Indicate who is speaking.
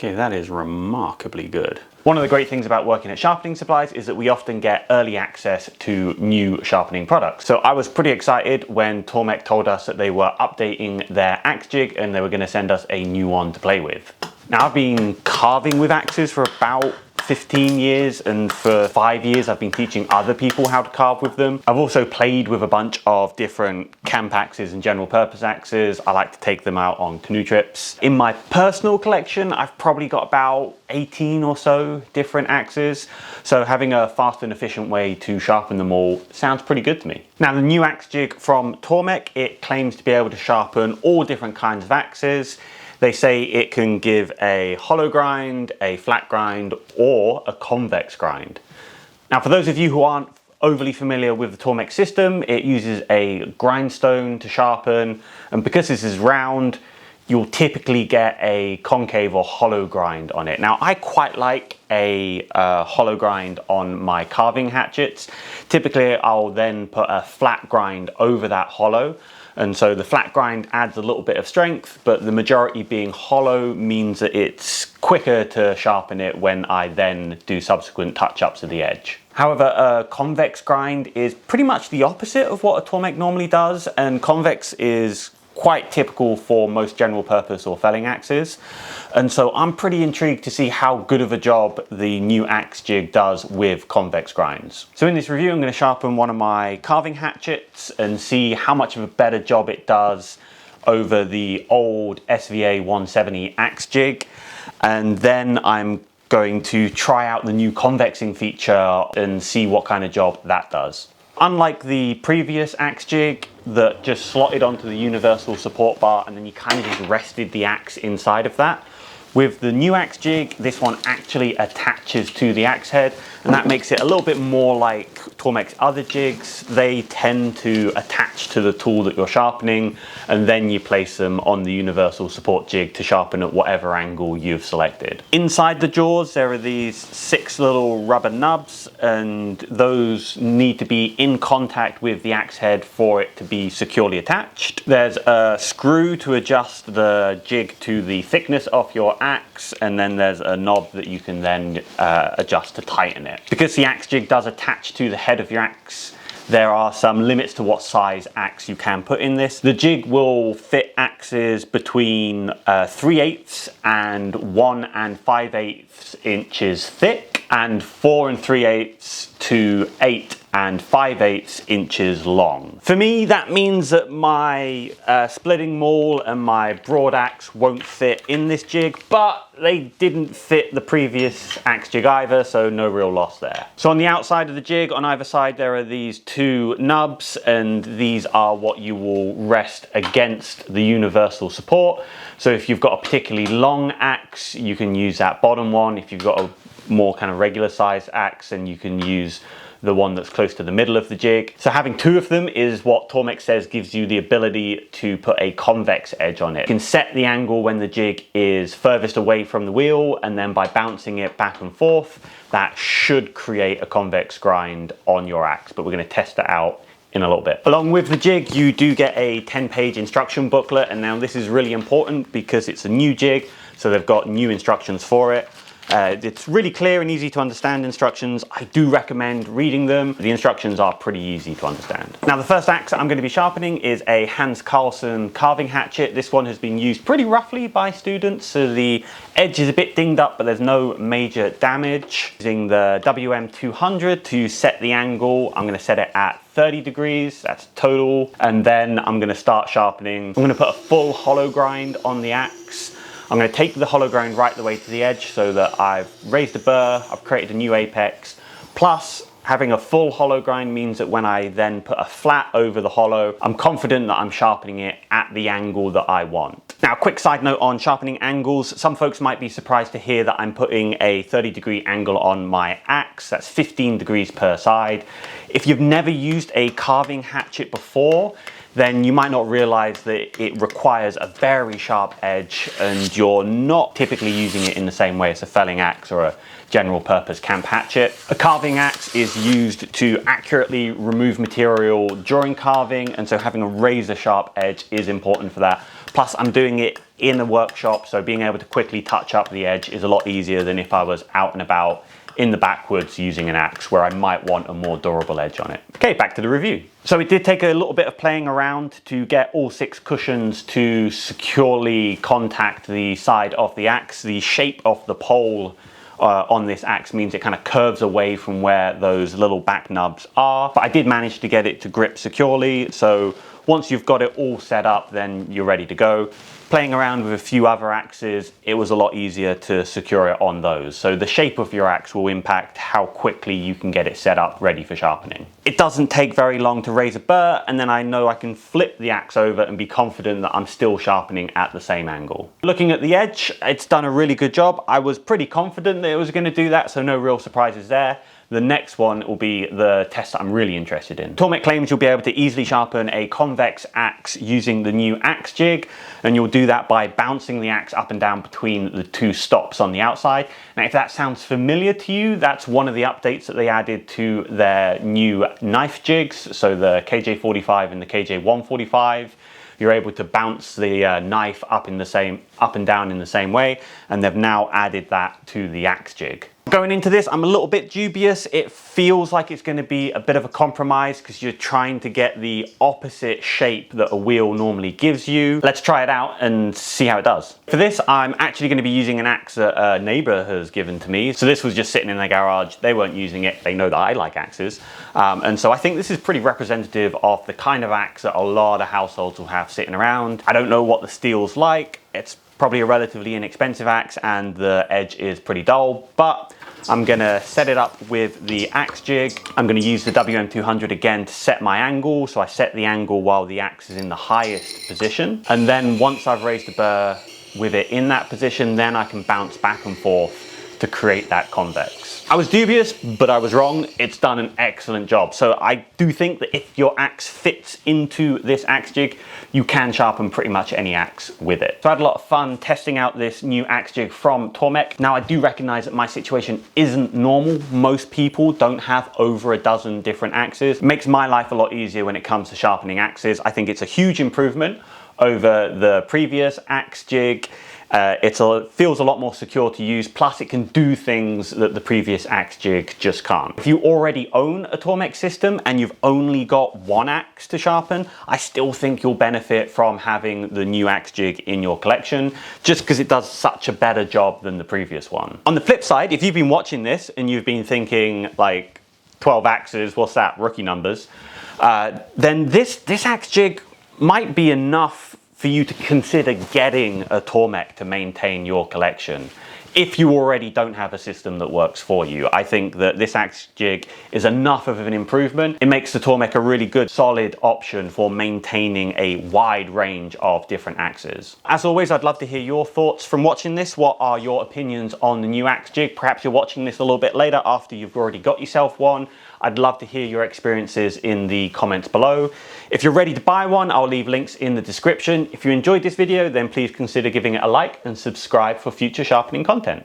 Speaker 1: Okay, that is remarkably good. One of the great things about working at Sharpening Supplies is that we often get early access to new sharpening products. So I was pretty excited when Tormek told us that they were updating their axe jig and they were going to send us a new one to play with. Now, I've been carving with axes for about 15 years, and for 5 years I've been teaching other people how to carve with them. I've also played with a bunch of different camp axes and general purpose axes. I like to take them out on canoe trips. In my personal collection, I've probably got about 18 or so different axes, so having a fast and efficient way to sharpen them all sounds pretty good to me. Now, the new axe jig from Tormek, it claims to be able to sharpen all different kinds of axes. They say it can give a hollow grind, a flat grind, or a convex grind. Now, for those of you who aren't overly familiar with the Tormek system, it uses a grindstone to sharpen, and because this is round, you'll typically get a concave or hollow grind on it. Now, I quite like a hollow grind on my carving hatchets. Typically, I'll then put a flat grind over that hollow. And so the flat grind adds a little bit of strength, but the majority being hollow means that it's quicker to sharpen it when I then do subsequent touch-ups of the edge. However, a convex grind is pretty much the opposite of what a Tormek normally does, and convex is quite typical for most general purpose or felling axes. And so I'm pretty intrigued to see how good of a job the new axe jig does with convex grinds. So in this review, I'm going to sharpen one of my carving hatchets and see how much of a better job it does over the old SVA-170 Axe Jig. And then I'm going to try out the new convexing feature and see what kind of job that does. Unlike the previous axe jig that just slotted onto the universal support bar and then you kind of just rested the axe inside of that, with the new axe jig, this one actually attaches to the axe head, and that makes it a little bit more like Tormek's other jigs. They tend to attach to the tool that you're sharpening, and then you place them on the universal support jig to sharpen at whatever angle you've selected. Inside the jaws, there are these 6 little rubber nubs, and those need to be in contact with the axe head for it to be securely attached. There's a screw to adjust the jig to the thickness of your axe, and then there's a knob that you can then adjust to tighten it. Because the axe jig does attach to the head of your axe, there are some limits to what size axe you can put in this. The jig will fit axes between 3/8 and 1 5/8 inches thick, and 4 3/8 to 8 5/8 inches long. For me, that means that my splitting maul and my broad axe won't fit in this jig, but they didn't fit the previous axe jig either, so no real loss there. So on the outside of the jig, on either side, there are these 2 nubs, and these are what you will rest against the universal support. So if you've got a particularly long axe, you can use that bottom one. If you've got a more kind of regular sized axe, then you can use the one that's close to the middle of the jig. So having 2 of them is what Tormek says gives you the ability to put a convex edge on it. You can set the angle when the jig is furthest away from the wheel, and then by bouncing it back and forth, that should create a convex grind on your axe, but we're going to test it out in a little bit. Along with the jig, you do get a 10-page instruction booklet, and now this is really important because it's a new jig, so they've got new instructions for it. It's really clear and easy to understand instructions. I do recommend reading them. The instructions are pretty easy to understand. Now, the first axe I'm going to be sharpening is a Hans Carlson carving hatchet. This one has been used pretty roughly by students, so the edge is a bit dinged up, but there's no major damage. Using the WM200 to set the angle, I'm going to set it at 30 degrees, that's total, and then I'm going to start sharpening. I'm going to put a full hollow grind on the axe. I'm going to take the hollow grind right the way to the edge so that I've raised a burr, I've created a new apex, plus having a full hollow grind means that when I then put a flat over the hollow, I'm confident that I'm sharpening it at the angle that I want. Now, quick side note on sharpening angles. Some folks might be surprised to hear that I'm putting a 30-degree angle on my axe. That's 15 degrees per side. If you've never used a carving hatchet before, then you might not realize that it requires a very sharp edge and you're not typically using it in the same way as a felling axe or a general purpose camp hatchet. A carving axe is used to accurately remove material during carving, and so having a razor sharp edge is important for that. Plus, I'm doing it in a workshop, so being able to quickly touch up the edge is a lot easier than if I was out and about in the backwoods using an axe where I might want a more durable edge on it. Okay, back to the review. So it did take a little bit of playing around to get all 6 cushions to securely contact the side of the axe. The shape of the pole on this axe means it kind of curves away from where those little back nubs are, but I did manage to get it to grip securely. So once you've got it all set up, then you're ready to go. Playing around with a few other axes, it was a lot easier to secure it on those. So the shape of your axe will impact how quickly you can get it set up ready for sharpening. It doesn't take very long to raise a burr, and then I know I can flip the axe over and be confident that I'm still sharpening at the same angle. Looking at the edge, it's done a really good job. I was pretty confident that it was going to do that, so no real surprises there. The next one will be the test that I'm really interested in. Tormek claims you'll be able to easily sharpen a convex axe using the new Axe Jig, and you'll do that by bouncing the axe up and down between the 2 stops on the outside. Now, if that sounds familiar to you, that's one of the updates that they added to their new knife jigs, so the KJ45 and the KJ145. You're able to bounce the knife up and down in the same way, and they've now added that to the Axe Jig. Going into this, I'm a little bit dubious. It feels like it's going to be a bit of a compromise because you're trying to get the opposite shape that a wheel normally gives you. Let's try it out and see how it does. For this, I'm actually going to be using an axe that a neighbor has given to me. So this was just sitting in their garage. They weren't using it. They know that I like axes. And so I think this is pretty representative of the kind of axe that a lot of households will have sitting around. I don't know what the steel's like. It's probably a relatively inexpensive axe and the edge is pretty dull, but I'm gonna set it up with the Axe Jig. I'm gonna use the WM200 again to set my angle. So I set the angle while the axe is in the highest position. And then once I've raised the burr with it in that position, then I can bounce back and forth to create that convex. I was dubious, but I was wrong. It's done an excellent job. So I do think that if your axe fits into this Axe Jig, you can sharpen pretty much any axe with it. So I had a lot of fun testing out this new Axe Jig from Tormek. Now I do recognize that my situation isn't normal. Most people don't have over a dozen different axes. It makes my life a lot easier when it comes to sharpening axes. I think it's a huge improvement over the previous Axe Jig. It feels a lot more secure to use, plus it can do things that the previous Axe Jig just can't. If you already own a Tormek system and you've only got one axe to sharpen, I still think you'll benefit from having the new Axe Jig in your collection, just because it does such a better job than the previous one. On the flip side, if you've been watching this and you've been thinking like 12 axes, what's that, rookie numbers, then this Axe Jig might be enough for you to consider getting a Tormek to maintain your collection. If you already don't have a system that works for you, I think that this Axe Jig is enough of an improvement. It makes the Tormek a really good, solid option for maintaining a wide range of different axes. As always, I'd love to hear your thoughts from watching this. What are your opinions on the new Axe Jig? Perhaps you're watching this a little bit later after you've already got yourself one. I'd love to hear your experiences in the comments below. If you're ready to buy one, I'll leave links in the description. If you enjoyed this video, then please consider giving it a like and subscribe for future sharpening content.